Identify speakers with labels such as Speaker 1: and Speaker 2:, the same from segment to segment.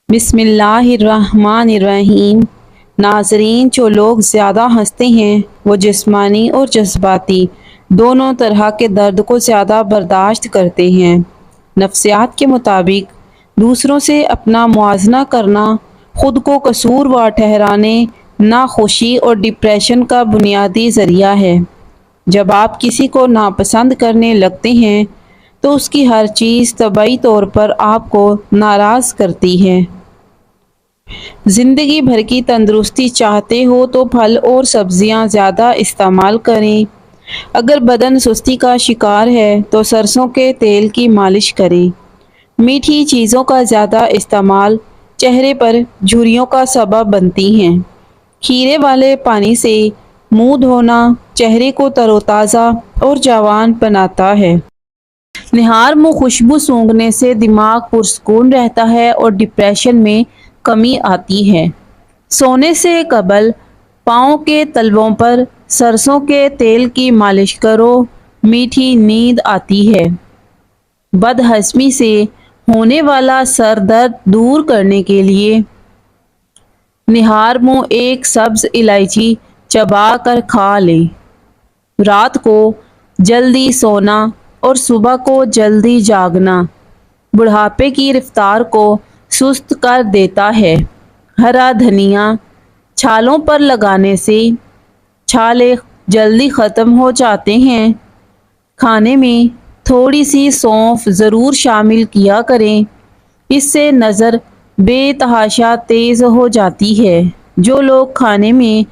Speaker 1: بسم اللہ الرحمن الرحیم۔ ناظرین، جو لوگ زیادہ ہنستے ہیں وہ جسمانی اور جذباتی دونوں طرح کے درد کو زیادہ برداشت کرتے ہیں۔ نفسیات کے مطابق دوسروں سے اپنا موازنہ کرنا خود کو قصوروار ٹھہرانے، ناخوشی اور ڈپریشن کا بنیادی ذریعہ ہے۔ جب آپ کسی کو ناپسند کرنے لگتے ہیں تو اس کی ہر چیز طبعی طور پر آپ کو ناراض کرتی ہے۔ زندگی بھر کی تندرستی چاہتے ہو تو پھل اور سبزیاں زیادہ استعمال کریں۔ اگر بدن سستی کا شکار ہے تو سرسوں کے تیل کی مالش کریں۔ میٹھی چیزوں کا زیادہ استعمال چہرے پر جھریوں کا سبب بنتی ہیں۔ کھیرے والے پانی سے منہ دھونا چہرے کو تر و تازہ اور جوان بناتا ہے۔ نہار منہ خوشبو سونگھنے سے دماغ پرسکون رہتا ہے اور ڈپریشن میں کمی آتی ہے۔ سونے سے قبل پاؤں کے تلووں پر سرسوں کے تیل کی مالش کرو، میٹھی نیند آتی ہے۔ بد ہضمی سے ہونے والا سر درد دور کرنے کے لیے نہار منہ ایک سبز الائچی چبا کر کھا لیں۔ رات کو جلدی سونا اور صبح کو جلدی جاگنا بڑھاپے کی رفتار کو سست کر دیتا ہے۔ ہرا دھنیا چھالوں پر لگانے سے چھالے جلدی ختم ہو جاتے ہیں۔ کھانے میں تھوڑی سی سونف ضرور شامل کیا کریں، اس سے نظر بے تحاشا تیز ہو جاتی ہے۔ جو لوگ کھانے میں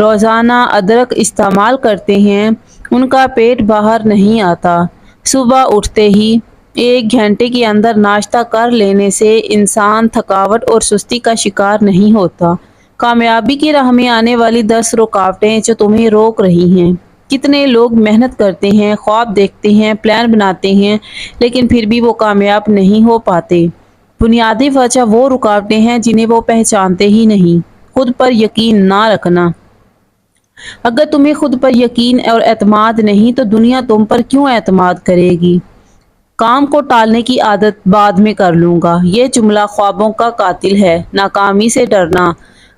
Speaker 1: روزانہ ادرک استعمال کرتے ہیں ان کا پیٹ باہر نہیں آتا۔ صبح اٹھتے ہی 1 گھنٹے کے اندر ناشتہ کر لینے سے انسان تھکاوٹ اور سستی کا شکار نہیں ہوتا۔ کامیابی کی راہ میں آنے والی 10 رکاوٹیں جو تمہیں روک رہی ہیں۔ کتنے لوگ محنت کرتے ہیں، خواب دیکھتے ہیں، پلان بناتے ہیں، لیکن پھر بھی وہ کامیاب نہیں ہو پاتے۔ بنیادی وجہ وہ رکاوٹیں ہیں جنہیں وہ پہچانتے ہی نہیں۔ خود پر یقین نہ رکھنا۔ اگر تمہیں خود پر یقین اور اعتماد نہیں تو دنیا تم پر کیوں اعتماد کرے گی؟ کام کو ٹالنے کی عادت بعد میں کر لوں گا، یہ جملہ خوابوں کا قاتل ہے۔ ناکامی سے ڈرنا۔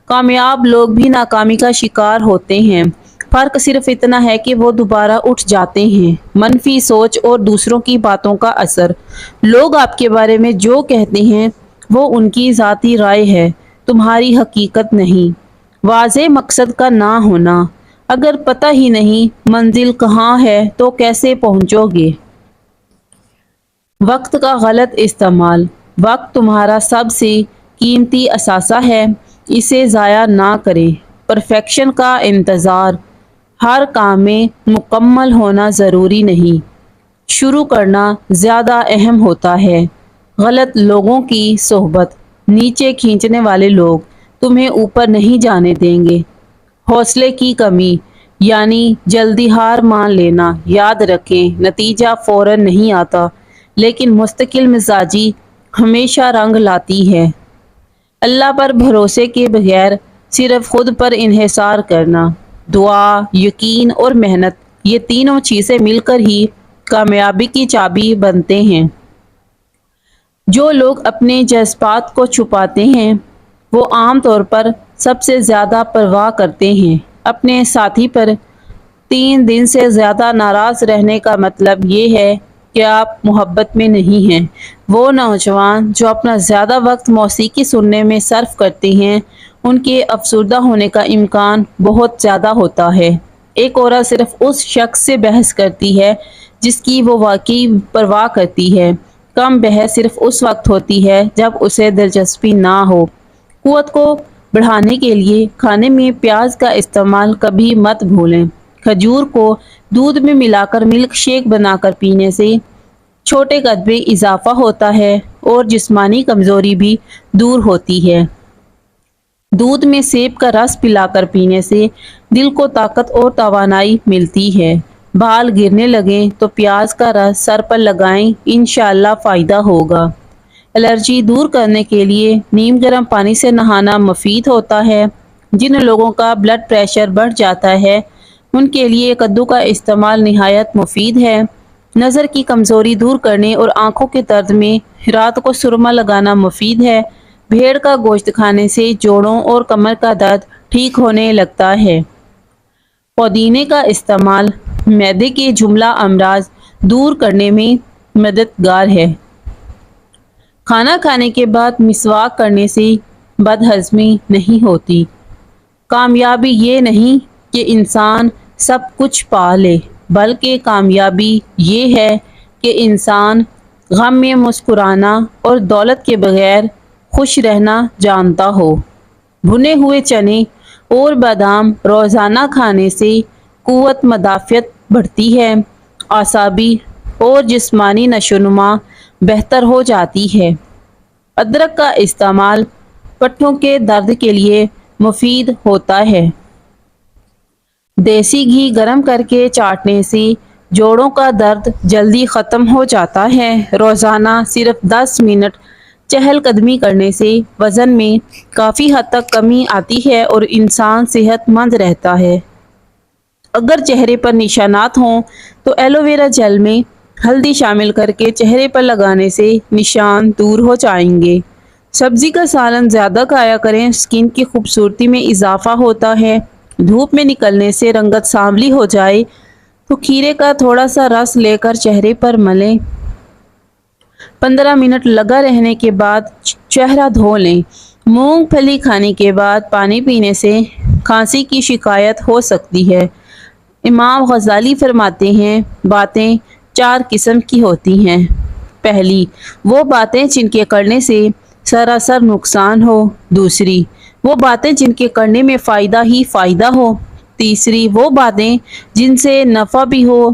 Speaker 1: کامیاب لوگ بھی ناکامی کا شکار ہوتے ہیں، فرق صرف اتنا ہے کہ وہ دوبارہ اٹھ جاتے ہیں۔ منفی سوچ اور دوسروں کی باتوں کا اثر۔ لوگ آپ کے بارے میں جو کہتے ہیں وہ ان کی ذاتی رائے ہے، تمہاری حقیقت نہیں۔ واضح مقصد کا نہ ہونا۔ اگر پتہ ہی نہیں منزل کہاں ہے تو کیسے پہنچو گے؟ وقت کا غلط استعمال۔ وقت تمہارا سب سے قیمتی اثاثہ ہے، اسے ضائع نہ کریں۔ پرفیکشن کا انتظار۔ ہر کام میں مکمل ہونا ضروری نہیں، شروع کرنا زیادہ اہم ہوتا ہے۔ غلط لوگوں کی صحبت۔ نیچے کھینچنے والے لوگ تمہیں اوپر نہیں جانے دیں گے۔ حوصلے کی کمی، یعنی جلدی ہار مان لینا۔ یاد رکھیں، نتیجہ فوراً نہیں آتا، لیکن مستقل مزاجی ہمیشہ رنگ لاتی ہے۔ اللہ پر بھروسے کے بغیر صرف خود پر انحصار کرنا۔ دعا، یقین اور محنت، یہ تینوں چیزیں مل کر ہی کامیابی کی چابی بنتے ہیں۔ جو لوگ اپنے جذبات کو چھپاتے ہیں وہ عام طور پر سب سے زیادہ پرواہ کرتے ہیں۔ اپنے ساتھی پر 3 دن سے زیادہ ناراض رہنے کا مطلب یہ ہے کہ آپ محبت میں نہیں ہیں۔ وہ نوجوان جو اپنا زیادہ وقت موسیقی سننے میں صرف کرتے ہیں ان کے افسردہ ہونے کا امکان بہت زیادہ ہوتا ہے۔ ایک عورت صرف اس شخص سے بحث کرتی ہے جس کی وہ واقعی پرواہ کرتی ہے۔ کم بحث صرف اس وقت ہوتی ہے جب اسے دلچسپی نہ ہو۔ قوت کو بڑھانے کے لیے کھانے میں پیاز کا استعمال کبھی مت بھولیں۔ کھجور کو دودھ میں ملا کر ملک شیک بنا کر پینے سے چھوٹے قد میں اضافہ ہوتا ہے اور جسمانی کمزوری بھی دور ہوتی ہے۔ دودھ میں سیب کا رس پلا کر پینے سے دل کو طاقت اور توانائی ملتی ہے۔ بال گرنے لگیں تو پیاز کا رس سر پر لگائیں، انشاءاللہ فائدہ ہوگا۔ الرجی دور کرنے کے لیے نیم گرم پانی سے نہانا مفید ہوتا ہے۔ جن لوگوں کا بلڈ پریشر بڑھ جاتا ہے ان کے لیے کدو کا استعمال نہایت مفید ہے۔ نظر کی کمزوری دور کرنے اور آنکھوں کے درد میں رات کو سرما لگانا مفید ہے۔ بھیڑ کا گوشت کھانے سے جوڑوں اور کمر کا درد ٹھیک ہونے لگتا ہے۔ پودینے کا استعمال معدے کے جملہ امراض دور کرنے میں مددگار ہے۔ کھانا کھانے کے بعد مسواک کرنے سے بد ہضمی نہیں ہوتی۔ کامیابی یہ نہیں کہ انسان سب کچھ پا لے، بلکہ کامیابی یہ ہے کہ انسان غم میں مسکرانا اور دولت کے بغیر خوش رہنا جانتا ہو۔ بھنے ہوئے چنے اور بادام روزانہ کھانے سے قوت مدافعت بڑھتی ہے، اعصابی اور جسمانی نشوونما بہتر ہو جاتی ہے۔ ادرک کا استعمال پٹھوں کے درد کے لیے مفید ہوتا ہے۔ دیسی گھی گرم کر کے چاٹنے سے جوڑوں کا درد جلدی ختم ہو جاتا ہے۔ روزانہ صرف 10 منٹ چہل قدمی کرنے سے وزن میں کافی حد تک کمی آتی ہے اور انسان صحت مند رہتا ہے۔ اگر چہرے پر نشانات ہوں تو ایلو ویرا جیل میں ہلدی شامل کر کے چہرے پر لگانے سے نشان دور ہو جائیں گے۔ سبزی کا سالن زیادہ کھایا کریں، سکن کی خوبصورتی میں اضافہ ہوتا ہے۔ دھوپ میں نکلنے سے رنگت سانولی ہو جائے تو کھیرے کا تھوڑا سا رس لے کر چہرے پر ملیں۔ 15 منٹ لگا رہنے کے بعد چہرہ دھو لیں۔ مونگ پھلی کھانے کے بعد پانی پینے سے کھانسی کی شکایت ہو سکتی ہے۔ امام غزالی فرماتے ہیں، باتیں 4 قسم کی ہوتی ہیں۔ پہلی، وہ باتیں جن کے کرنے سے سراسر نقصان ہو۔ دوسری، وہ باتیں جن کے کرنے میں فائدہ ہی فائدہ ہو۔ تیسری، وہ باتیں جن سے نفع بھی ہو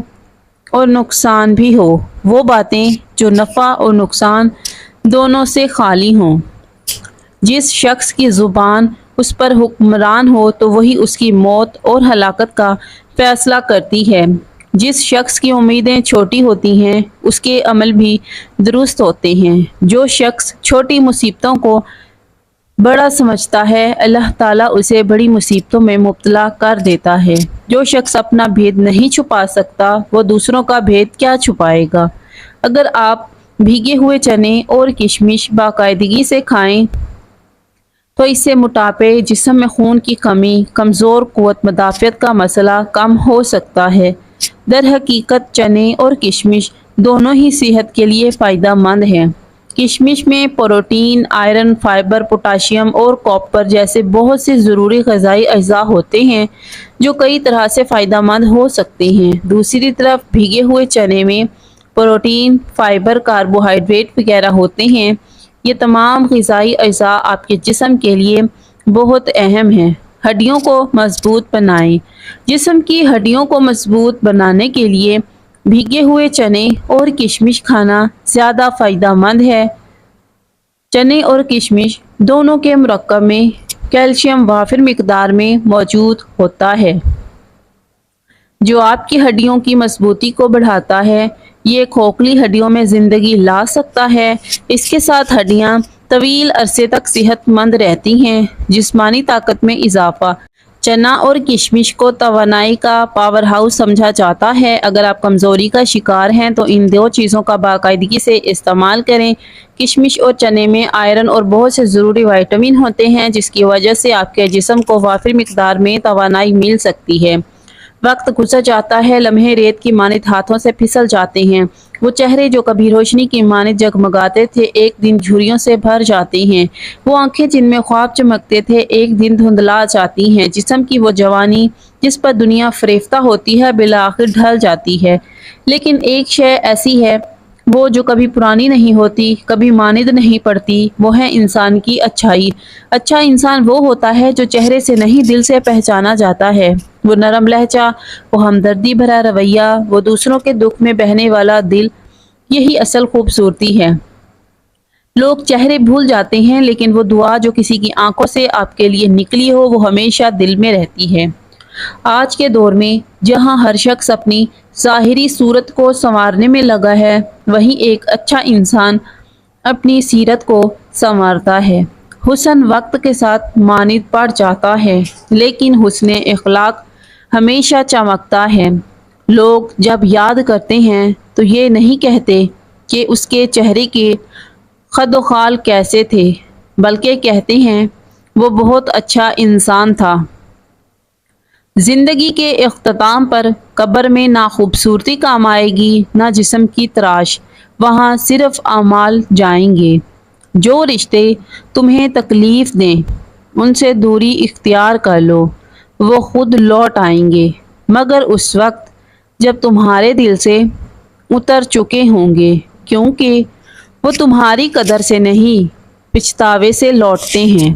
Speaker 1: اور نقصان بھی ہو۔ وہ باتیں جو نفع اور نقصان دونوں سے خالی ہوں۔ جس شخص کی زبان اس پر حکمران ہو تو وہی اس کی موت اور ہلاکت کا فیصلہ کرتی ہے۔ جس شخص کی امیدیں چھوٹی ہوتی ہیں اس کے عمل بھی درست ہوتے ہیں۔ جو شخص چھوٹی مصیبتوں کو بڑا سمجھتا ہے، اللہ تعالیٰ اسے بڑی مصیبتوں میں مبتلا کر دیتا ہے۔ جو شخص اپنا بھید نہیں چھپا سکتا وہ دوسروں کا بھید کیا چھپائے گا۔ اگر آپ بھیگے ہوئے چنے اور کشمش باقاعدگی سے کھائیں تو اس سے موٹاپے، جسم میں خون کی کمی، کمزور قوت مدافعت کا مسئلہ کم ہو سکتا ہے۔ در حقیقت چنے اور کشمش دونوں ہی صحت کے لیے فائدہ مند ہیں۔ کشمش میں پروٹین، آئرن، فائبر، پوٹاشیم اور کاپر جیسے بہت سے ضروری غذائی اجزاء ہوتے ہیں جو کئی طرح سے فائدہ مند ہو سکتے ہیں۔ دوسری طرف بھیگے ہوئے چنے میں پروٹین، فائبر، کاربوہائیڈریٹ وغیرہ ہوتے ہیں۔ یہ تمام غذائی اجزاء آپ کے جسم کے لیے بہت اہم ہیں۔ ہڈیوں کو مضبوط بنائیں۔ جسم کی ہڈیوں کو مضبوط بنانے کے لیے بھیگے ہوئے چنے اور کشمش کھانا زیادہ فائدہ مند ہے۔ چنے اور کشمش دونوں کے مرکب میں کیلشیم وافر مقدار میں موجود ہوتا ہے جو آپ کی ہڈیوں کی مضبوطی کو بڑھاتا ہے۔ یہ کھوکھلی ہڈیوں میں زندگی لا سکتا ہے۔ اس کے ساتھ ہڈیاں طویل عرصے تک صحت مند رہتی ہیں۔ جسمانی طاقت میں اضافہ۔ چنا اور کشمش کو توانائی کا پاور ہاؤس سمجھا جاتا ہے۔ اگر آپ کمزوری کا شکار ہیں تو ان 2 چیزوں کا باقاعدگی سے استعمال کریں۔ کشمش اور چنے میں آئرن اور بہت سے ضروری وٹامن ہوتے ہیں جس کی وجہ سے آپ کے جسم کو وافر مقدار میں توانائی مل سکتی ہے۔ وقت گزر جاتا ہے، لمحے ریت کی مانند ہاتھوں سے پھسل جاتے ہیں۔ وہ چہرے جو کبھی روشنی کی مانند جگمگاتے تھے ایک دن جھریوں سے بھر جاتے ہیں۔ وہ آنکھیں جن میں خواب چمکتے تھے ایک دن دھندلا جاتی ہیں۔ جسم کی وہ جوانی جس پر دنیا فریفتہ ہوتی ہے بالآخر ڈھل جاتی ہے۔ لیکن ایک شے ایسی ہے وہ جو کبھی پرانی نہیں ہوتی، کبھی ماند نہیں پڑتی، وہ ہے انسان کی اچھائی۔ اچھا انسان وہ ہوتا ہے جو چہرے سے نہیں دل سے پہچانا جاتا ہے۔ وہ نرم لہجہ، وہ ہمدردی بھرا رویہ، وہ دوسروں کے دکھ میں بہنے والا دل، یہی اصل خوبصورتی ہے۔ لوگ چہرے بھول جاتے ہیں لیکن وہ دعا جو کسی کی آنکھوں سے آپ کے لیے نکلی ہو وہ ہمیشہ دل میں رہتی ہے۔ آج کے دور میں جہاں ہر شخص اپنی ظاہری صورت کو سنوارنے میں لگا ہے، وہیں ایک اچھا انسان اپنی سیرت کو سنوارتا ہے۔ حسن وقت کے ساتھ ماند پڑ جاتا ہے لیکن حسن اخلاق ہمیشہ چمکتا ہے۔ لوگ جب یاد کرتے ہیں تو یہ نہیں کہتے کہ اس کے چہرے کے خد و خال کیسے تھے، بلکہ کہتے ہیں وہ بہت اچھا انسان تھا۔ زندگی کے اختتام پر قبر میں نہ خوبصورتی کام آئے گی نہ جسم کی تراش، وہاں صرف اعمال جائیں گے۔ جو رشتے تمہیں تکلیف دیں ان سے دوری اختیار کر لو، وہ خود لوٹ آئیں گے، مگر اس وقت جب تمہارے دل سے اتر چکے ہوں گے، کیونکہ وہ تمہاری قدر سے نہیں پچھتاوے سے لوٹتے ہیں۔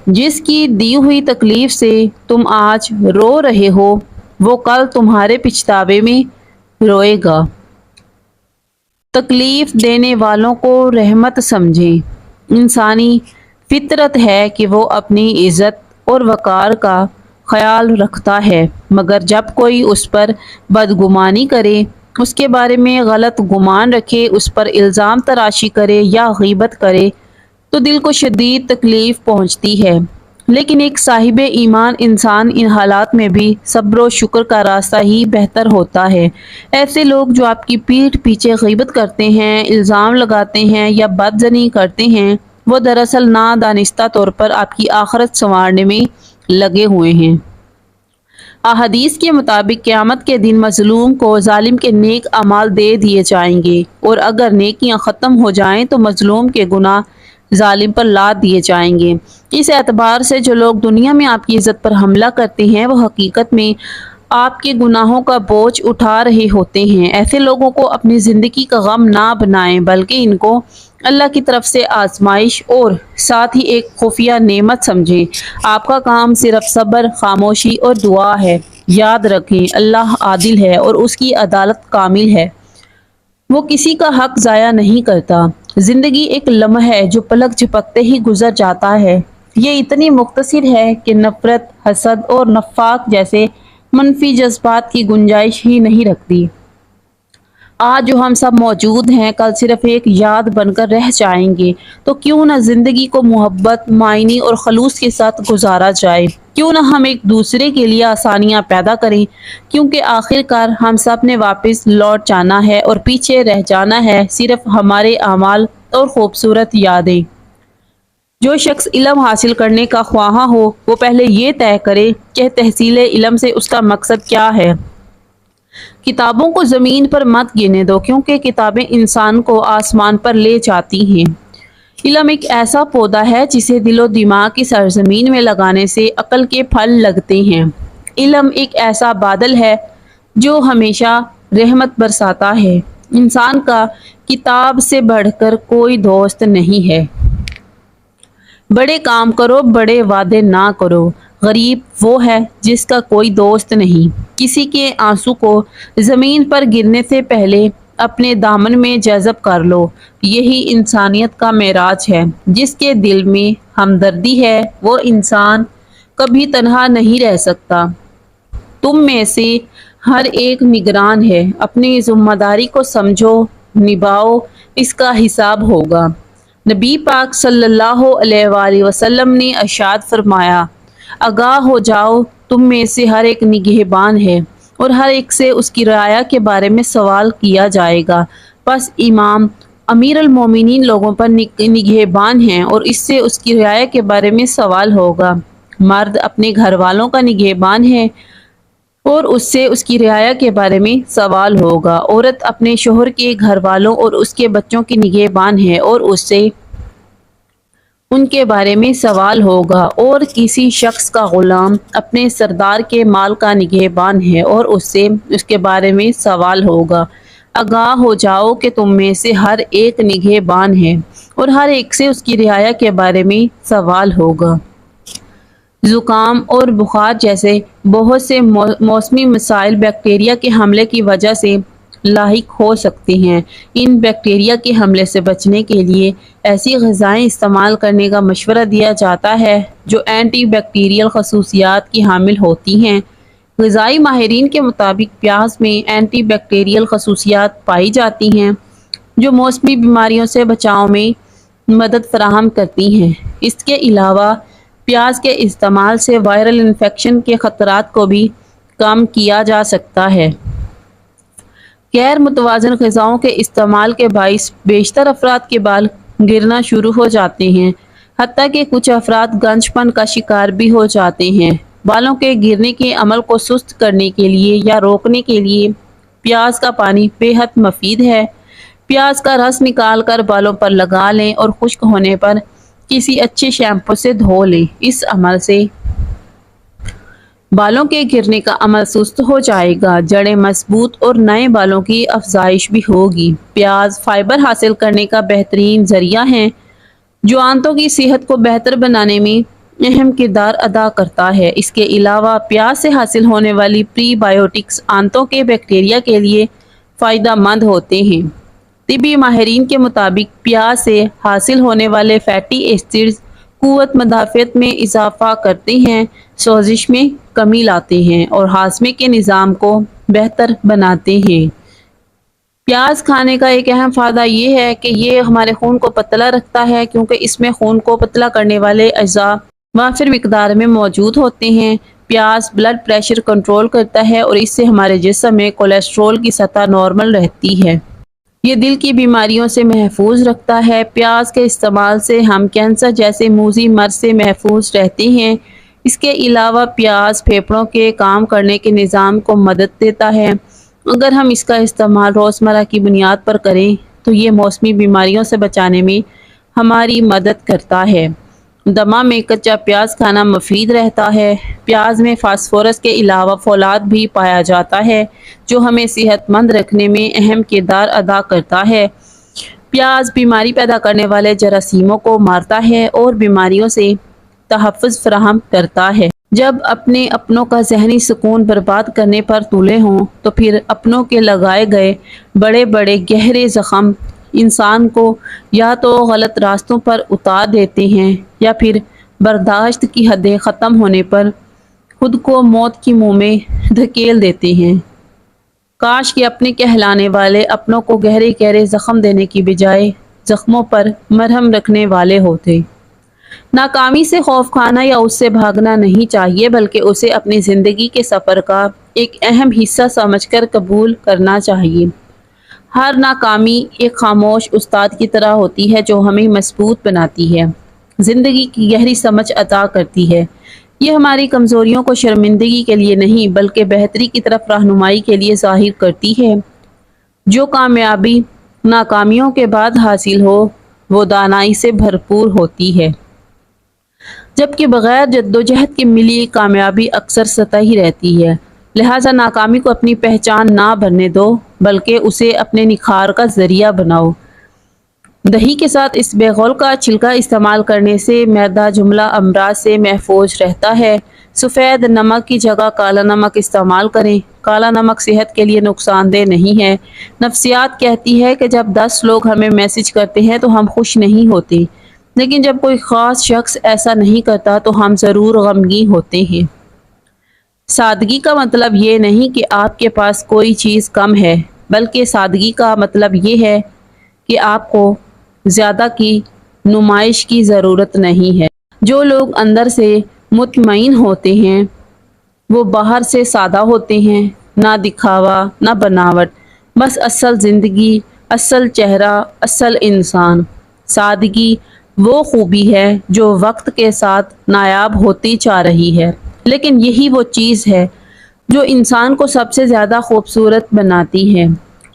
Speaker 1: جس کی دی ہوئی تکلیف سے تم آج رو رہے ہو وہ کل تمہارے پچھتاوے میں روئے گا۔ تکلیف دینے والوں کو رحمت سمجھیں۔ انسانی فطرت ہے کہ وہ اپنی عزت اور وقار کا خیال رکھتا ہے، مگر جب کوئی اس پر بدگمانی کرے، اس کے بارے میں غلط گمان رکھے، اس پر الزام تراشی کرے یا غیبت کرے تو دل کو شدید تکلیف پہنچتی ہے۔ لیکن ایک صاحب ایمان انسان ان حالات میں بھی صبر و شکر کا راستہ ہی بہتر ہوتا ہے۔ ایسے لوگ جو آپ کی پیٹھ پیچھے غیبت کرتے ہیں، الزام لگاتے ہیں یا بدظنی کرتے ہیں، وہ دراصل نادانستہ طور پر آپ کی آخرت سنوارنے میں لگے ہوئے ہیں۔ احادیث کے مطابق قیامت کے دن مظلوم کو ظالم کے نیک اعمال دے دیے جائیں گے، اور اگر نیکیاں ختم ہو جائیں تو مظلوم کے گناہ ظالم پر لاد دیے جائیں گے۔ اس اعتبار سے جو لوگ دنیا میں آپ کی عزت پر حملہ کرتے ہیں وہ حقیقت میں آپ کے گناہوں کا بوجھ اٹھا رہے ہوتے ہیں۔ ایسے لوگوں کو اپنی زندگی کا غم نہ بنائیں، بلکہ ان کو اللہ کی طرف سے آزمائش اور ساتھ ہی ایک خفیہ نعمت سمجھیں۔ آپ کا کام صرف صبر، خاموشی اور دعا ہے۔ یاد رکھیں اللہ عادل ہے اور اس کی عدالت کامل ہے، وہ کسی کا حق ضائع نہیں کرتا۔ زندگی ایک لمحہ ہے جو پلک جھپکتے ہی گزر جاتا ہے۔ یہ اتنی مختصر ہے کہ نفرت، حسد اور نفاق جیسے منفی جذبات کی گنجائش ہی نہیں رکھتی۔ آج جو ہم سب موجود ہیں کل صرف ایک یاد بن کر رہ جائیں گے، تو کیوں نہ زندگی کو محبت، معنی اور خلوص کے ساتھ گزارا جائے۔ کیوں نہ ہم ایک دوسرے کے لیے آسانیاں پیدا کریں، کیونکہ آخر کار ہم سب نے واپس لوٹ جانا ہے اور پیچھے رہ جانا ہے صرف ہمارے اعمال اور خوبصورت یادیں۔ جو شخص علم حاصل کرنے کا خواہاں ہو وہ پہلے یہ طے کرے کہ تحصیل علم سے اس کا مقصد کیا ہے۔ کتابوں کو زمین پر مت گرنے دو، کیونکہ کتابیں انسان کو آسمان پر لے جاتی ہیں۔ علم ایک ایسا پودا ہے جسے دل و دماغ کی سرزمین میں لگانے سے عقل کے پھل لگتے ہیں۔ علم ایک ایسا بادل ہے جو ہمیشہ رحمت برساتا ہے۔ انسان کا کتاب سے بڑھ کر کوئی دوست نہیں ہے۔ بڑے کام کرو، بڑے وعدے نہ کرو۔ غریب وہ ہے جس کا کوئی دوست نہیں۔ کسی کے آنسو کو زمین پر گرنے سے پہلے اپنے دامن میں جذب کر لو۔ یہی انسانیت کا معراج ہے۔ جس کے دل میں ہمدردی ہے وہ انسان کبھی تنہا نہیں رہ سکتا۔ تم میں سے ہر ایک نگران ہے، اپنی ذمہ داری کو سمجھو، نبھاؤ، اس کا حساب ہوگا۔ نبی پاک صلی اللہ علیہ وآلہ وسلم نے ارشاد فرمایا، آگاہ ہو جاؤ، تم میں سے ہر ایک نگہبان ہے اور ہر ایک سے اس کی رعایا کے بارے میں سوال کیا جائے گا۔ پس امام امیر المومنین لوگوں پر نگہبان ہیں اور اس سے اس کی رعایا کے بارے میں سوال ہوگا۔ مرد اپنے گھر والوں کا نگہبان ہے اور اس سے اس کی رعایا کے بارے میں سوال ہوگا۔ عورت اپنے شوہر کے گھر والوں اور اس کے بچوں کی نگہبان ہے اور اس سے ان کے بارے میں سوال ہوگا۔ اور کسی شخص کا غلام اپنے سردار کے مال کا نگہبان ہے اور اس سے اس کے بارے میں سوال ہوگا۔ آگاہ ہو جاؤ کہ تم میں سے ہر ایک نگہبان ہے اور ہر ایک سے اس کی رعایا کے بارے میں سوال ہوگا۔ زکام اور بخار جیسے بہت سے موسمی مسائل بیکٹیریا کے حملے کی وجہ سے لاحق ہو سکتے ہیں۔ ان بیکٹیریا کے حملے سے بچنے کے لیے ایسی غذائیں استعمال کرنے کا مشورہ دیا جاتا ہے جو اینٹی بیکٹیریل خصوصیات کی حامل ہوتی ہیں۔ غذائی ماہرین کے مطابق پیاز میں اینٹی بیکٹیریل خصوصیات پائی جاتی ہیں جو موسمی بیماریوں سے بچاؤ میں مدد فراہم کرتی ہیں۔ اس کے علاوہ پیاز کے استعمال سے وائرل انفیکشن کے خطرات کو بھی کم کیا جا سکتا ہے۔ غیر متوازن غذاؤں کے استعمال کے باعث بیشتر افراد کے بال گرنا شروع ہو جاتے ہیں۔ حتیٰ کہ کچھ افراد گنجپن کا شکار بھی ہو جاتے ہیں۔ بالوں کے گرنے کے عمل کو سست کرنے کے لیے یا روکنے کے لیے پیاز کا پانی بے حد مفید ہے۔ پیاز کا رس نکال کر بالوں پر لگا لیں اور خشک ہونے پر کسی اچھے شیمپو سے دھو لیں۔ اس عمل سے بالوں کے گرنے کا عمل سست ہو جائے گا، جڑیں مضبوط اور نئے بالوں کی افزائش بھی ہوگی۔ پیاز فائبر حاصل کرنے کا بہترین ذریعہ ہے جو آنتوں کی صحت کو بہتر بنانے میں اہم کردار ادا کرتا ہے۔ اس کے علاوہ پیاز سے حاصل ہونے والی پری بائیوٹکس آنتوں کے بیکٹیریا کے لیے فائدہ مند ہوتے ہیں۔ طبی ماہرین کے مطابق پیاز سے حاصل ہونے والے فیٹی ایسڈز قوت مدافعت میں اضافہ کرتے ہیں، سوزش میں کمی لاتے ہیں اور ہاضمے کے نظام کو بہتر بناتے ہیں۔ پیاز کھانے کا ایک اہم فائدہ یہ ہے کہ یہ ہمارے خون کو پتلا رکھتا ہے، کیونکہ اس میں خون کو پتلا کرنے والے اجزاء وافر مقدار میں موجود ہوتے ہیں۔ پیاز بلڈ پریشر کنٹرول کرتا ہے اور اس سے ہمارے جسم میں کولیسٹرول کی سطح نارمل رہتی ہے۔ یہ دل کی بیماریوں سے محفوظ رکھتا ہے۔ پیاز کے استعمال سے ہم کینسر جیسے موذی مرض سے محفوظ رہتے ہیں۔ اس کے علاوہ پیاز پھیپھڑوں کے کام کرنے کے نظام کو مدد دیتا ہے۔ اگر ہم اس کا استعمال روزمرہ کی بنیاد پر کریں تو یہ موسمی بیماریوں سے بچانے میں ہماری مدد کرتا ہے۔ دمہ میں کچا پیاز کھانا مفید رہتا ہے۔ پیاز میں فاسفورس کے علاوہ فولاد بھی پایا جاتا ہے جو ہمیں صحت مند رکھنے میں اہم کردار ادا کرتا ہے۔ پیاز بیماری پیدا کرنے والے جراثیموں کو مارتا ہے اور بیماریوں سے تحفظ فراہم کرتا ہے۔ جب اپنوں کا ذہنی سکون برباد کرنے پر تلے ہوں تو پھر اپنوں کے لگائے گئے بڑے بڑے گہرے زخم انسان کو یا تو غلط راستوں پر اتار دیتے ہیں یا پھر برداشت کی حدیں ختم ہونے پر خود کو موت کی منہ میں دھکیل دیتے ہیں۔ کاش کہ اپنے کہلانے والے اپنوں کو گہرے گہرے زخم دینے کی بجائے زخموں پر مرہم رکھنے والے ہوتے۔ ناکامی سے خوف کھانا یا اس سے بھاگنا نہیں چاہیے، بلکہ اسے اپنی زندگی کے سفر کا ایک اہم حصہ سمجھ کر قبول کرنا چاہیے۔ ہر ناکامی ایک خاموش استاد کی طرح ہوتی ہے جو ہمیں مضبوط بناتی ہے، زندگی کی گہری سمجھ عطا کرتی ہے۔ یہ ہماری کمزوریوں کو شرمندگی کے لیے نہیں بلکہ بہتری کی طرف رہنمائی کے لیے ظاہر کرتی ہے۔ جو کامیابی ناکامیوں کے بعد حاصل ہو وہ دانائی سے بھرپور ہوتی ہے، جبکہ بغیر جدوجہد کے ملی کامیابی اکثر سطحی رہتی ہے۔ لہٰذا ناکامی کو اپنی پہچان نہ بننے دو بلکہ اسے اپنے نکھار کا ذریعہ بناؤ۔ دہی کے ساتھ اس بیغول کا چھلکا استعمال کرنے سے معدہ جملہ امراض سے محفوظ رہتا ہے۔ سفید نمک کی جگہ کالا نمک استعمال کریں۔ کالا نمک صحت کے لیے نقصان دہ نہیں ہے۔ نفسیات کہتی ہے کہ جب 10 لوگ ہمیں میسج کرتے ہیں تو ہم خوش نہیں ہوتے، لیکن جب کوئی خاص شخص ایسا نہیں کرتا تو ہم ضرور غمگین ہوتے ہیں۔ سادگی کا مطلب یہ نہیں کہ آپ کے پاس کوئی چیز کم ہے، بلکہ سادگی کا مطلب یہ ہے کہ آپ کو زیادہ کی نمائش کی ضرورت نہیں ہے۔ جو لوگ اندر سے مطمئن ہوتے ہیں وہ باہر سے سادہ ہوتے ہیں، نہ دکھاوا نہ بناوٹ، بس اصل زندگی، اصل چہرہ، اصل انسان۔ سادگی وہ خوبی ہے جو وقت کے ساتھ نایاب ہوتی جا رہی ہے، لیکن یہی وہ چیز ہے جو انسان کو سب سے زیادہ خوبصورت بناتی ہے۔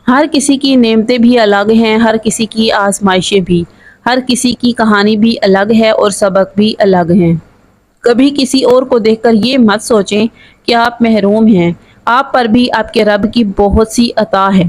Speaker 1: ہر کسی کی نعمتیں بھی الگ ہیں، ہر کسی کی آزمائشیں بھی، ہر کسی کی کہانی بھی الگ ہے اور سبق بھی الگ ہیں۔ کبھی کسی اور کو دیکھ کر یہ مت سوچیں کہ آپ محروم ہیں، آپ پر بھی آپ کے رب کی بہت سی عطا ہے۔